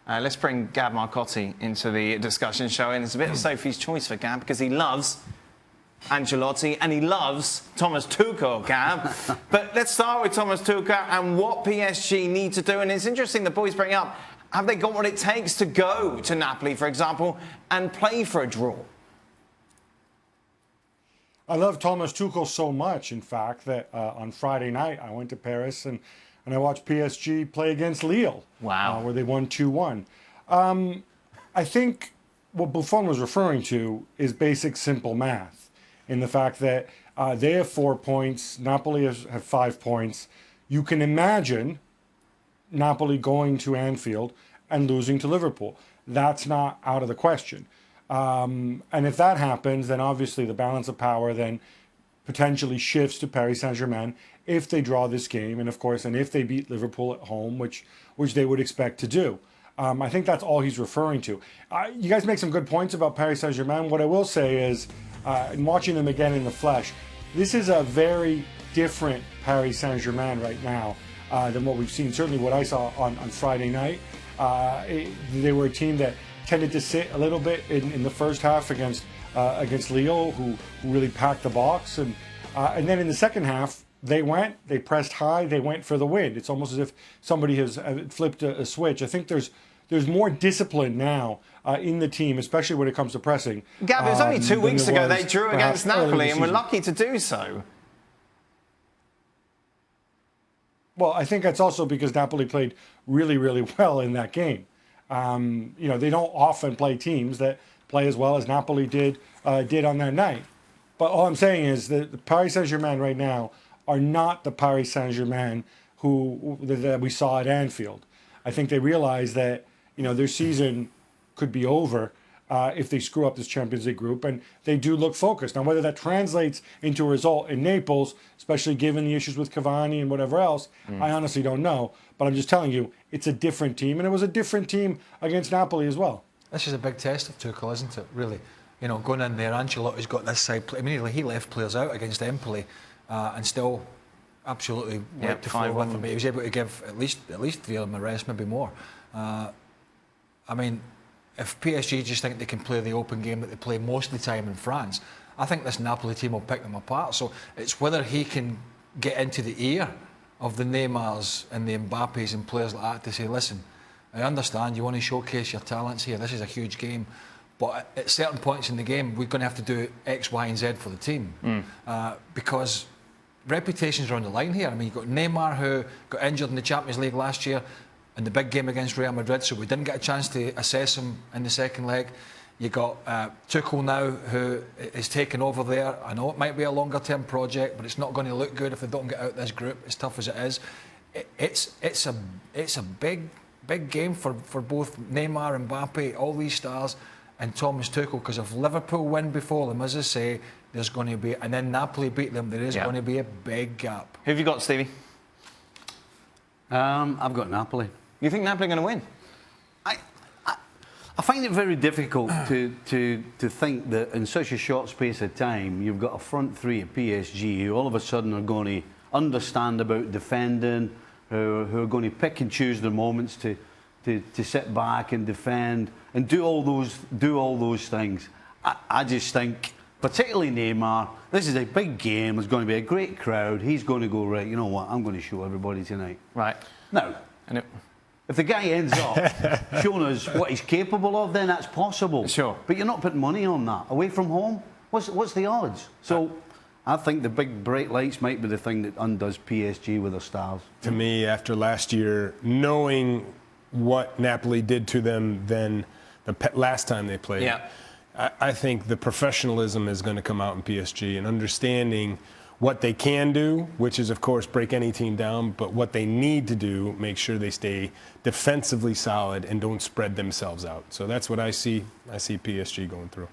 Let's bring Gab Marcotti into the discussion show. And it's a bit of Sophie's choice for Gab because he loves Ancelotti and he loves Thomas Tuchel, Gab. But let's start with Thomas Tuchel and what PSG need to do. And it's interesting the boys bring up, have they got what it takes to go to Napoli, for example, and play for a draw? I love Thomas Tuchel so much, in fact, that on Friday night I went to Paris and I watched PSG play against Lille. Wow. Where they won 2-1. I think what Buffon was referring to is basic, simple math, in the fact that they have 4 points, Napoli have 5 points. You can imagine Napoli going to Anfield and losing to Liverpool. That's not out of the question. And if that happens, then obviously the balance of power then potentially shifts to Paris Saint-Germain if they draw this game, and of course, and if they beat Liverpool at home, which they would expect to do. I think that's all he's referring to. You guys make some good points about Paris Saint-Germain. What I will say is, in watching them again in the flesh, this is a very different Paris Saint-Germain right now than what we've seen. Certainly what I saw on Friday night. They were a team that tended to sit a little bit in the first half against Lille, who really packed the box, and then in the second half they pressed high, they went for the win. It's almost as if somebody has flipped a switch. I think there's more discipline now in the team, especially when it comes to pressing. Gab, it was only 2 weeks ago they drew against Napoli and were lucky to do so. Well, I think that's also because Napoli played really, really well in that game. They don't often play teams that play as well as Napoli did on that night. But all I'm saying is that the Paris Saint-Germain right now are not the Paris Saint-Germain that we saw at Anfield. I think they realize that their season could be over if they screw up this Champions League group, and they do look focused. Now, whether that translates into a result in Naples, especially given the issues with Cavani and whatever else, I honestly don't know. But I'm just telling you, it's a different team, and it was a different team against Napoli as well. This is a big test of Tuchel, isn't it, really? Going in there, Ancelotti's got this side. I mean, he left players out against Empoli and still absolutely wiped the floor with them. But he was able to give at least 3 of them a rest, maybe more. I mean, if PSG just think they can play the open game that they play most of the time in France, I think this Napoli team will pick them apart. So it's whether he can get into the ear of the Neymars and the Mbappes and players like that to say, listen, I understand you want to showcase your talents here. This is a huge game. But at certain points in the game, we're going to have to do X, Y, and Z for the team. Because reputations are on the line here. I mean, you've got Neymar, who got injured in the Champions League last year in the big game against Real Madrid, so we didn't get a chance to assess him in the second leg. You got Tuchel now, who is taking over there. I know it might be a longer-term project, but it's not going to look good if they don't get out this group, as tough as it is. It's a big game for both Neymar, Mbappe, all these stars, and Thomas Tuchel, because if Liverpool win before them, as I say, there's going to be, and then Napoli beat them, there is going to be a big gap. Who have you got, Stevie? I've got Napoli. You think Napoli are going to win? I find it very difficult to think that in such a short space of time you've got a front three at PSG who all of a sudden are going to understand about defending, who are going to pick and choose their moments to sit back and defend and do all those things. I just think, particularly Neymar, this is a big game. There's going to be a great crowd. He's going to go, right, you know what, I'm going to show everybody tonight. Right. Now, if the guy ends up showing us what he's capable of, then that's possible. Sure. But you're not putting money on that. Away from home, what's the odds? So I think the big bright lights might be the thing that undoes PSG with their stars. To me, after last year, knowing what Napoli did to them then the last time they played, I think the professionalism is going to come out in PSG and understanding what they can do, which is, of course, break any team down, but what they need to do, make sure they stay defensively solid and don't spread themselves out. So that's what I see. I see PSG going through.